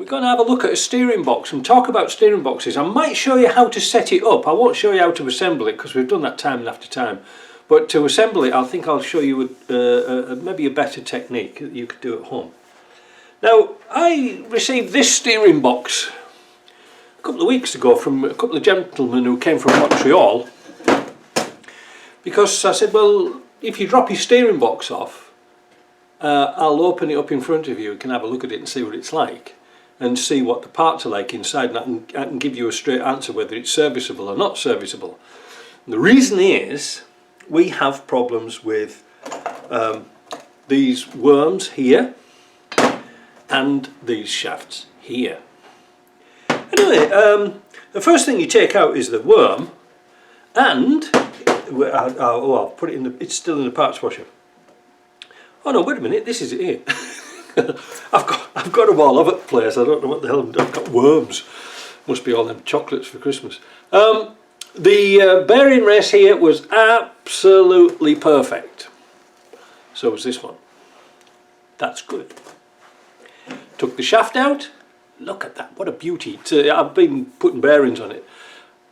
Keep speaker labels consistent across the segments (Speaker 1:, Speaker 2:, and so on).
Speaker 1: going to have a look at a steering box and talk about steering boxes. I might show you how to set it up. I won't show you how to assemble it because we've done that time after time. But to assemble it, I think I'll show you maybe a better technique that you could do at home. Now, I received this steering box a couple of weeks ago from a couple of gentlemen who came from Montreal, because I said, well, if you drop your steering box off, I'll open it up in front of you. You can have a look at it and see what it's like and see what the parts are like inside, and I can give you a straight answer whether it's serviceable or not serviceable. And the reason is we have problems with these worms here and these shafts here. Anyway, the first thing you take out is the worm, and I'll put it in it's still in the parts washer. Oh no, wait a minute, this is it here. I've got them all over the place. I don't know what the hell I've got. Worms. Must be all them chocolates for Christmas. The bearing race here was absolutely perfect. So was this one. That's good. Took the shaft out. Look at that, what a beauty. I've been putting bearings on it.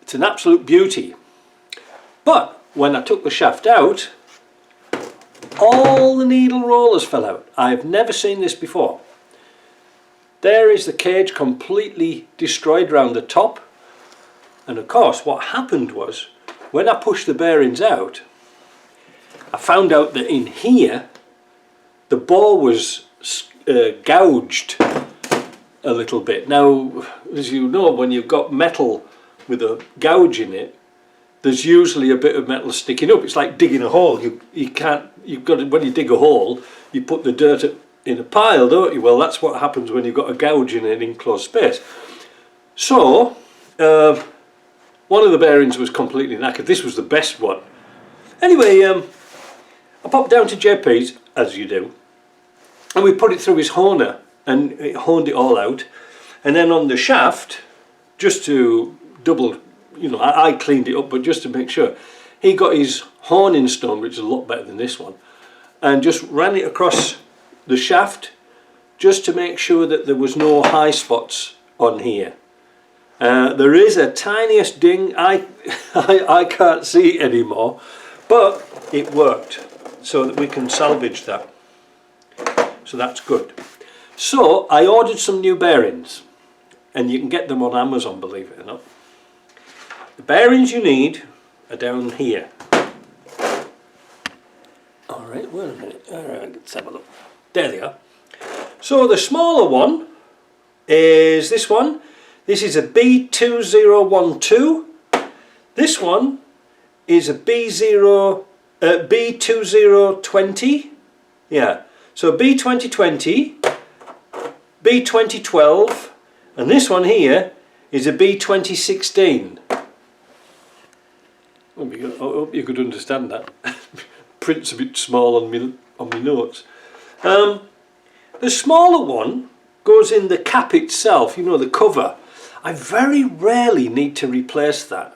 Speaker 1: It's an absolute beauty. But when I took the shaft out, all the needle rollers fell out. I've never seen this before. There is the cage completely destroyed around the top. And of course, what happened was, when I pushed the bearings out, I found out that in here, the bore was gouged a little bit. Now, as you know, when you've got metal with a gouge in it, there's usually a bit of metal sticking up. It's like digging a hole. You've got to, when you dig a hole, you put the dirt in a pile, don't you? Well, that's what happens when you've got a gouge in an enclosed space. So, one of the bearings was completely knackered. This was the best one. Anyway, I popped down to JP's, as you do, and we put it through his honer, and it honed it all out. And then on the shaft, just to double, you know, I cleaned it up, but just to make sure, he got his honing stone, which is a lot better than this one, and just ran it across the shaft, just to make sure that there was no high spots on here. There is a tiniest ding. I can't see it anymore, but it worked, so that we can salvage that. So that's good. So I ordered some new bearings, and you can get them on Amazon, believe it or not. The bearings you need are down here. Alright, wait a minute. Alright, let's have a look. There they are. So the smaller one is this one. This is a B2012. This one is a B2020. Yeah. So B2020, B2012, and this one here is a B2016. I hope you could understand that. Print's a bit small on my notes. The smaller one goes in the cap itself, you know, the cover. I very rarely need to replace that.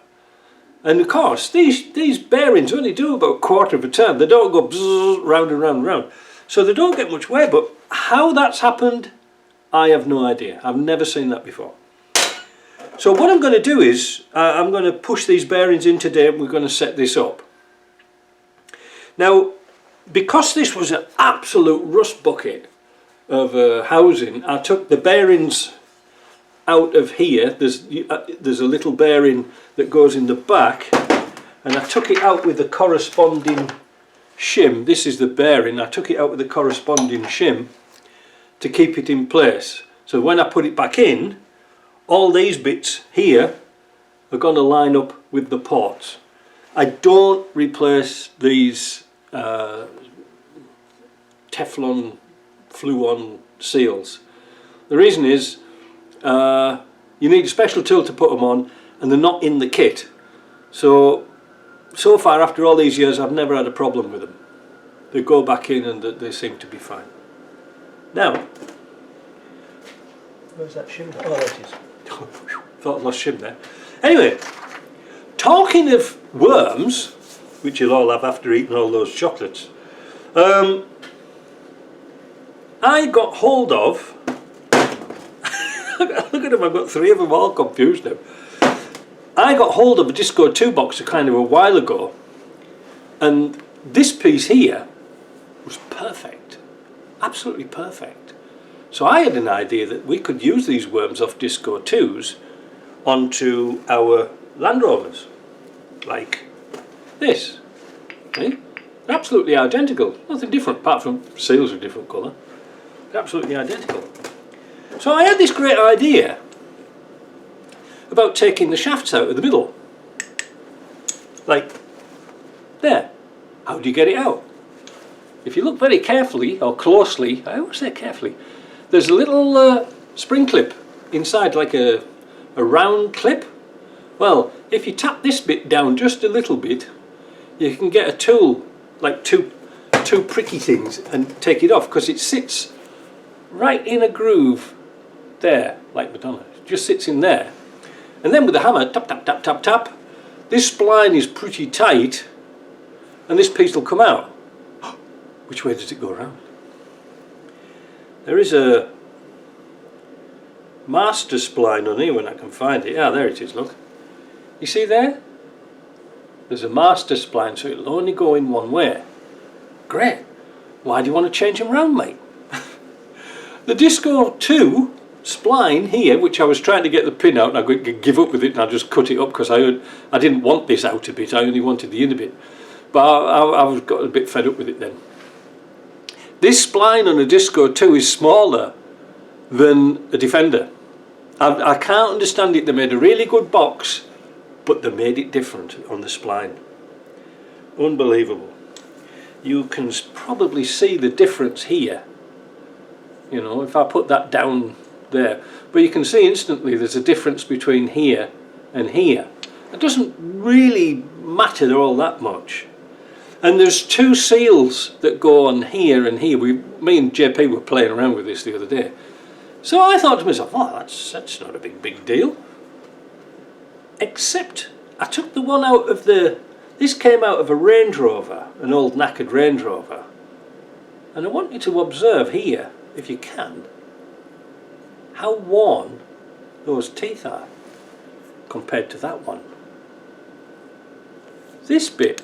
Speaker 1: And of course, these bearings only do about a quarter of a turn. They don't go bzzz, round and round and round. So they don't get much wear, but how that's happened, I have no idea. I've never seen that before. So what I'm going to do is, I'm going to push these bearings in today, and we're going to set this up. Now, because this was an absolute rust bucket of housing, I took the bearings out of here. There's a little bearing that goes in the back, and I took it out with the corresponding shim. This is the bearing. I took it out with the corresponding shim to keep it in place. So when I put it back in, all these bits here are going to line up with the ports. I don't replace these Teflon Fluon seals. The reason is you need a special tool to put them on, and they're not in the kit. So far, after all these years, I've never had a problem with them. They go back in and they seem to be fine. Now, where's that shim? Oh, there it is. Thought I lost shim there. Anyway, talking of worms, which you'll all have after eating all those chocolates, I got hold of Look at them, I've got 3 of them all confused now. I got hold of a Disco 2 box kind of a while ago, and this piece here was perfect, absolutely perfect. So I had an idea that we could use these worms off Disco 2s onto our Land Rovers, like this. See? They're absolutely identical, nothing different apart from seals are a different colour. They're absolutely identical. So I had this great idea about taking the shafts out of the middle, like there. How do you get it out? If you look very carefully or closely, I always say carefully, there's a little spring clip inside, like a round clip. Well, if you tap this bit down just a little bit, you can get a tool, like two pricky things, and take it off, because it sits right in a groove there, like Madonna. It just sits in there. And then with the hammer, tap, tap, tap, tap, tap, this spline is pretty tight, and this piece will come out. Which way does it go around? There is a master spline on here when I can find it. Ah, there it is, look. You see there? There's a master spline, so it'll only go in one way. Great. Why do you want to change them round, mate? The Disco 2 spline here, which I was trying to get the pin out, and I could give up with it, and I just cut it up because I didn't want this outer bit, I only wanted the inner bit. But I got a bit fed up with it then. This spline on a Disco 2 is smaller than a Defender. I can't understand it. They made a really good box, but they made it different on the spline. Unbelievable. You can probably see the difference here. You know, if I put that down there. But you can see instantly there's a difference between here and here. It doesn't really matter all that much. And there's 2 seals that go on here and here. Me and JP were playing around with this the other day. So I thought to myself, oh, that's not a big deal. Except I took the one out of this came out of a Range Rover, an old knackered Range Rover. And I want you to observe here, if you can, how worn those teeth are compared to that one. This bit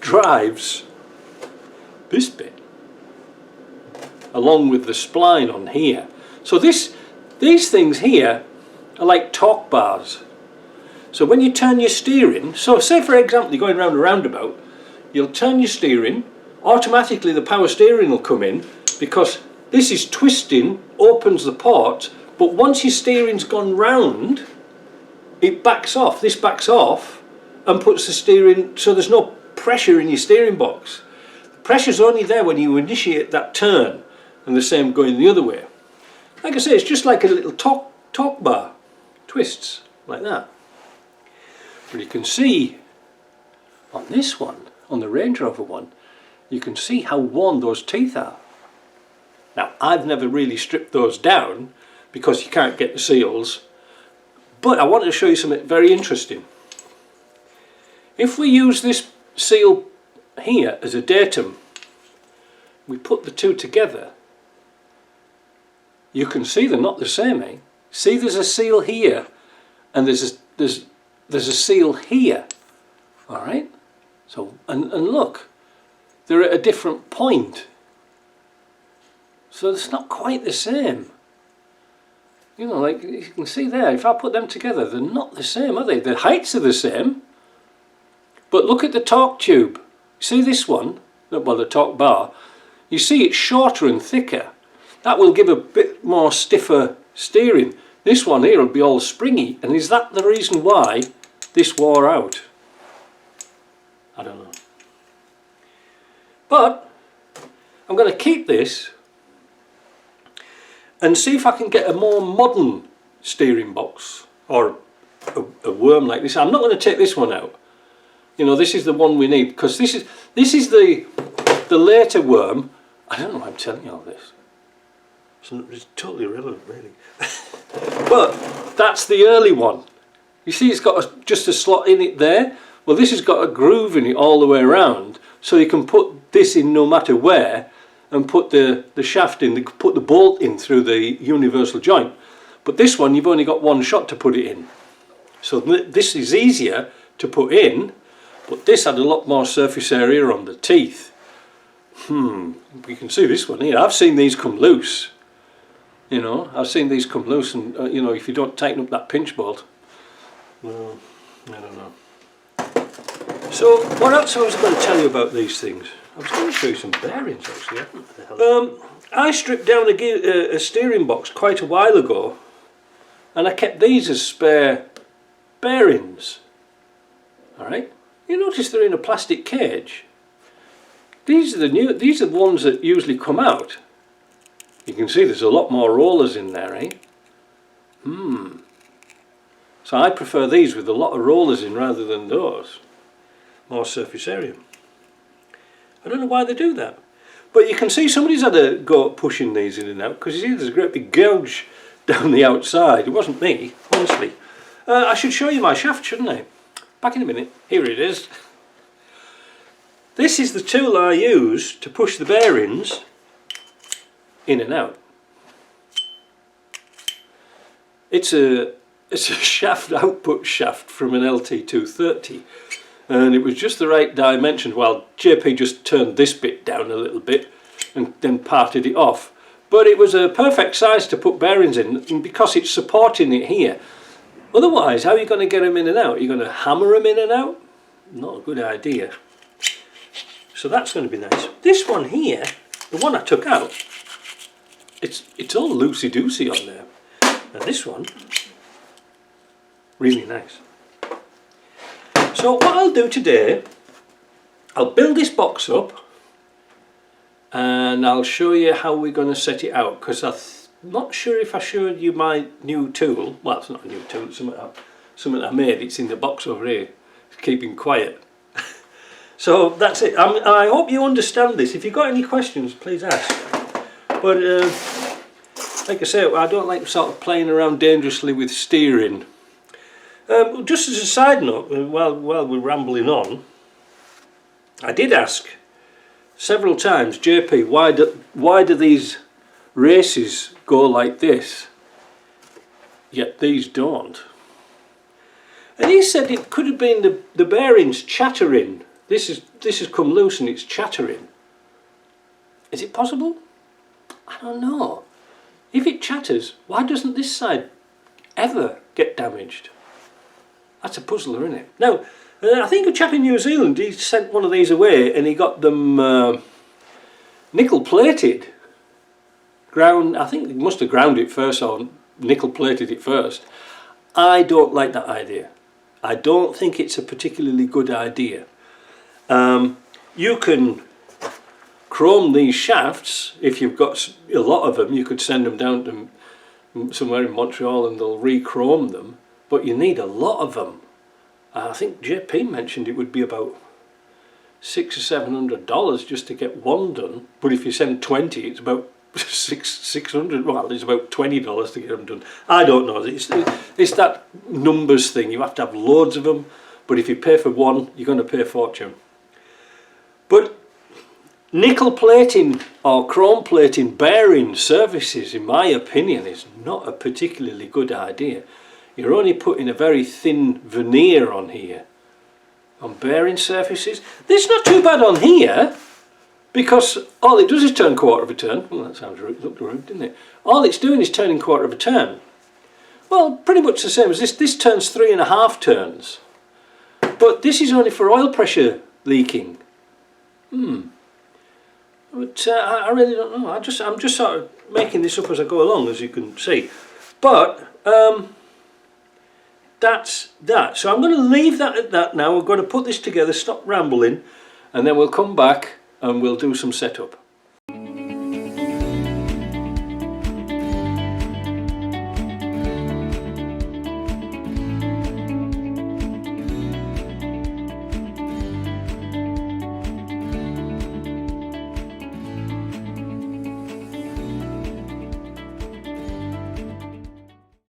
Speaker 1: drives this bit along with the spline on here. So these things here are like torque bars. So when you turn your steering, so say for example you're going around a roundabout, you'll turn your steering, automatically the power steering will come in because this is twisting, opens the port, but once your steering's gone round, it backs off, this backs off and puts the steering, so there's no pressure in your steering box. The pressure's only there when you initiate that turn, and the same going the other way. Like I say, it's just like a little torque bar, twists like that. But you can see on this one, on the Range Rover one, you can see how worn those teeth are. Now I've never really stripped those down because you can't get the seals, but I wanted to show you something very interesting. If we use this seal here as a datum, we put the 2 together, you can see they're not the same, eh? See, there's a seal here and there's a seal here. Alright? So and look, they're at a different point. So it's not quite the same. You know, like you can see there, if I put them together, they're not the same, are they? The heights are the same. But look at the torque tube. See this one? Well, the torque bar. You see it's shorter and thicker. That will give a bit more stiffer steering. This one here will be all springy. And is that the reason why this wore out? I don't know. But I'm going to keep this and see if I can get a more modern steering box or a worm like this. I'm not going to take this one out. You know, this is the one we need because this is the later worm. I don't know why I'm telling you all this. It's totally irrelevant, really. But that's the early one. You see, it's got just a slot in it there. Well, this has got a groove in it all the way around, so you can put this in no matter where, and put the shaft in. Put the bolt in through the universal joint. But this one, you've only got one shot to put it in. So this is easier to put in, but this had a lot more surface area on the teeth. You can see this one here. I've seen these come loose. You know, I've seen these come loose, and you know, if you don't tighten up that pinch bolt, well, I don't know. So what else I was going to tell you about these things? I was going to show you some bearings actually. I stripped down a steering box quite a while ago, and I kept these as spare bearings. Alright, you notice they're in a plastic cage. These are the ones that usually come out. You can see there's a lot more rollers in there, eh? So I prefer these with a lot of rollers in rather than those. More surface area. I don't know why they do that. But you can see somebody's had a go at pushing these in and out, because you see there's a great big gouge down the outside. It wasn't me, honestly. I should show you my shaft, shouldn't I? Back in a minute. Here it is. This is the tool I use to push the bearings in and out. It's a shaft output shaft from an LT230, and it was just the right dimension. Well, JP just turned this bit down a little bit and then parted it off, but it was a perfect size to put bearings in, and because it's supporting it here. Otherwise, how are you going to get them in and out? Are you going to hammer them in and out? Not a good idea. So that's going to be nice. This one here, the one I took out, it's all loosey-goosey on there. And this one, really nice. So what I'll do today, I'll build this box up and I'll show you how we're going to set it out, because I'm not sure if I showed you my new tool. Well, it's not a new tool, it's something I made. It's in the box over here. It's keeping quiet. So that's it. I hope you understand this. If you've got any questions, please ask. But like I say, I don't like sort of playing around dangerously with steering. Just as a side note, while we're rambling on, I did ask several times, JP, why do these races go like this, yet these don't? And he said it could have been the bearings chattering. This has come loose and it's chattering. Is it possible? I don't know. If it chatters, why doesn't this side ever get damaged? That's a puzzler, isn't it? Now, I think a chap in New Zealand, he sent one of these away and he got them nickel plated. I think he must have ground it first or nickel plated it first. I don't like that idea. I don't think it's a particularly good idea. You can chrome these shafts. If you've got a lot of them, you could send them down to somewhere in Montreal and they'll re-chrome them, but you need a lot of them. I think JP mentioned it would be about $600 or $700 just to get one done, but if you send 20 it's about $600. Well, it's about $20 to get them done. I don't know. It's that numbers thing. You have to have loads of them, but if you pay for one, you're going to pay a fortune. But nickel plating or chrome plating bearing surfaces, in my opinion, is not a particularly good idea. You're only putting a very thin veneer on here, on bearing surfaces. This is not too bad on here, because all it does is turn quarter of a turn. Well, that looked rude, didn't it? All it's doing is turning quarter of a turn. Well, pretty much the same as this. This turns 3.5 turns. But this is only for oil pressure leaking. But I really don't know. I'm just sort of making this up as I go along, as you can see. But that's that. So I'm going to leave that at that now. We're going to put this together, stop rambling, and then we'll come back and we'll do some setup.